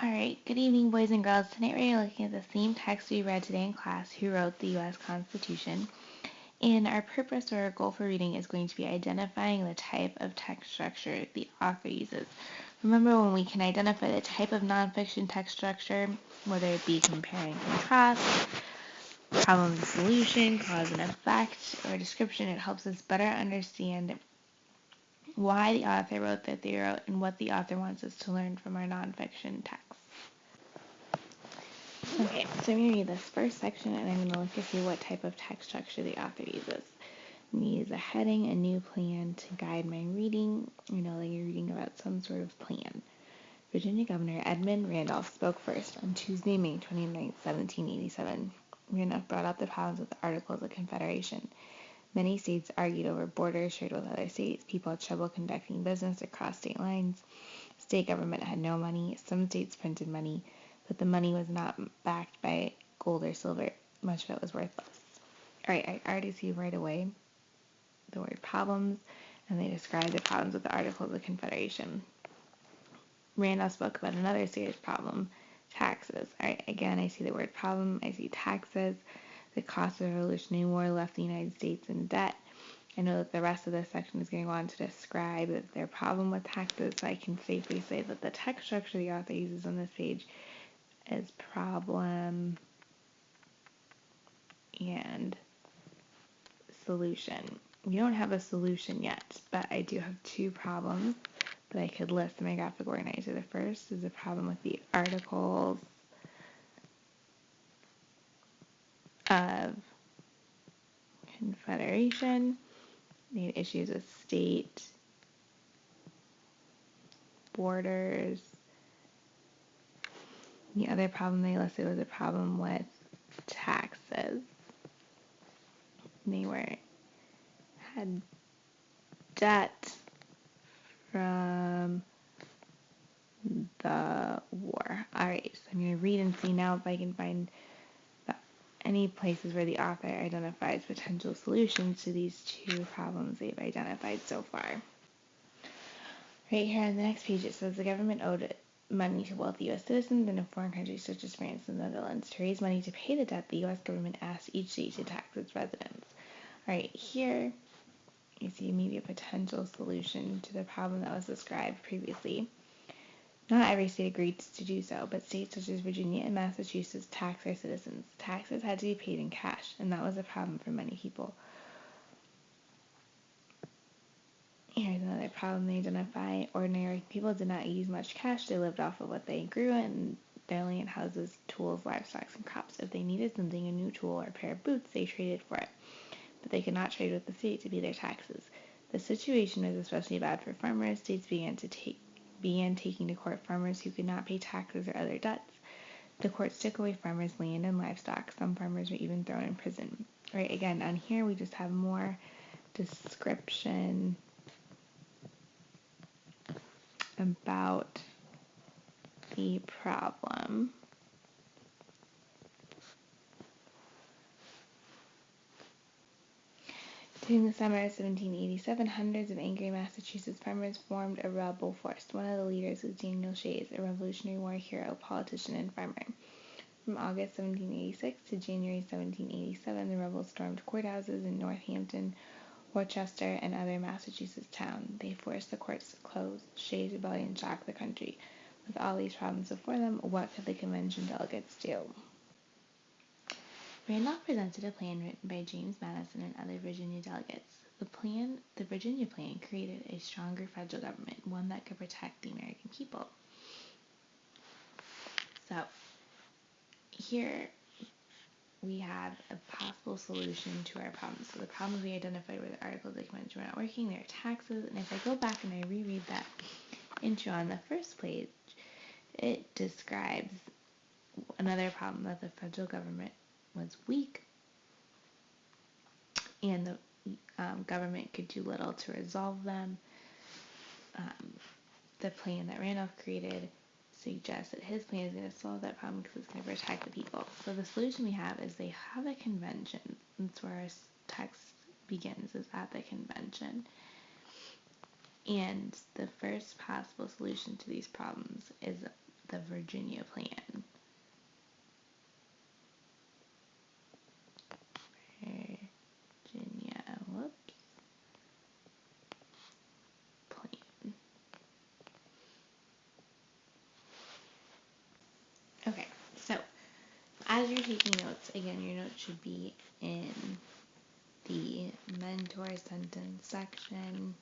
Alright, good evening, boys and girls. Tonight we're looking at the same text we read today in class, Who Wrote the U.S. Constitution. And our purpose or our goal for reading is going to be identifying the type of text structure the author uses. Remember, when we can identify the type of nonfiction text structure, whether it be compare and contrast, problem and solution, cause and effect, or description, it helps us better understand why the author wrote that they wrote and what the author wants us to learn from our nonfiction text. Okay, so I'm going to read this first section and I'm going to look to see what type of text structure the author uses. I'm going to use a heading, a new plan to guide my reading. Like you're reading about some sort of plan. Virginia Governor Edmund Randolph spoke first on Tuesday, May 29, 1787. Randolph brought up the problems with the Articles of Confederation. Many states argued over borders shared with other states. People had trouble conducting business across state lines. State government had no money. Some states printed money, but the money was not backed by gold or silver. Much of it was worthless. Alright, I already see right away the word problems, and they describe the problems with the Articles of Confederation. Randolph spoke about another serious problem, taxes. Alright, again, I see the word problem, I see taxes. The cost of the Revolutionary War left the United States in debt. I know that the rest of this section is going to go on to describe their problem with taxes, so I can safely say that the text structure the author uses on this page is problem and solution. We don't have a solution yet, but I do have two problems that I could list in my graphic organizer. The first is a problem with the Articles of Confederation. They had issues with state borders. The other problem they listed was a problem with taxes. They had debt from the war. Alright, so I'm going to read and see now if I can find any places where the author identifies potential solutions to these two problems they've identified so far. Right here on the next page it says the government owed money to wealthy U.S. citizens and in foreign countries such as France and the Netherlands. To raise money to pay the debt, the U.S. government asked each state to tax its residents. Alright, here you see maybe a potential solution to the problem that was described previously. Not every state agreed to do so, but states such as Virginia and Massachusetts taxed their citizens. Taxes had to be paid in cash, and that was a problem for many people. Here's another problem they identify. Ordinary people did not use much cash. They lived off of what they grew in their land, houses, tools, livestock, and crops. If they needed something, a new tool or a pair of boots, they traded for it. But they could not trade with the state to pay their taxes. The situation was especially bad for farmers. States began taking to court farmers who could not pay taxes or other debts. The courts took away farmers' land and livestock. Some farmers were even thrown in prison. Right, again, on here we just have more description about the problem. During the summer of 1787, hundreds of angry Massachusetts farmers formed a rebel force. One of the leaders was Daniel Shays, a Revolutionary War hero, politician, and farmer. From August 1786 to January 1787, the rebels stormed courthouses in Northampton, Worcester, and other Massachusetts towns. They forced the courts to close. Shays' rebellion shocked the country. With all these problems before them, what could the convention delegates do? Randolph presented a plan written by James Madison and other Virginia delegates. The Virginia plan, created a stronger federal government, one that could protect the American people. So, here we have a possible solution to our problems. So the problems we identified were the Articles of Confederation were not working, there are taxes, and if I go back and I reread that intro on the first page, it describes another problem, that the federal government was weak and the government could do little to resolve them. The plan that Randolph created suggests that his plan is going to solve that problem because it's going to protect the people. So the solution we have is they have a convention. That's where our text begins, is at the convention. And the first possible solution to these problems is the Virginia plan. Virginia, whoops, plan. Okay, so as you're taking notes, again, your notes should be in the mentor sentence section.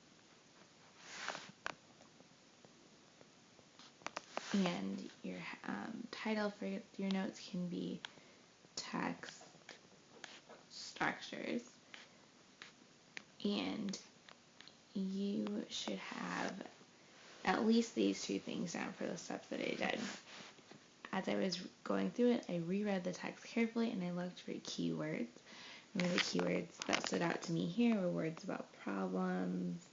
And your title for your notes can be text structures. And you should have at least these two things down for the steps that I did. As I was going through it, I reread the text carefully and I looked for keywords. One of the keywords that stood out to me here were words about problems,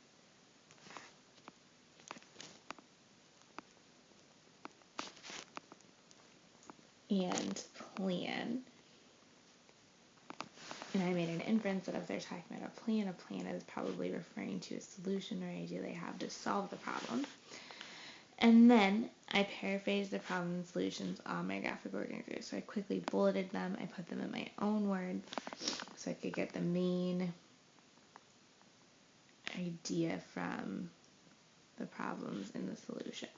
and plan. And I made an inference that if they're talking about a plan is probably referring to a solution or idea they have to solve the problem. And then I paraphrased the problem and solutions on my graphic organizer. So I quickly bulleted them. I put them in my own words so I could get the main idea from the problems and the solutions.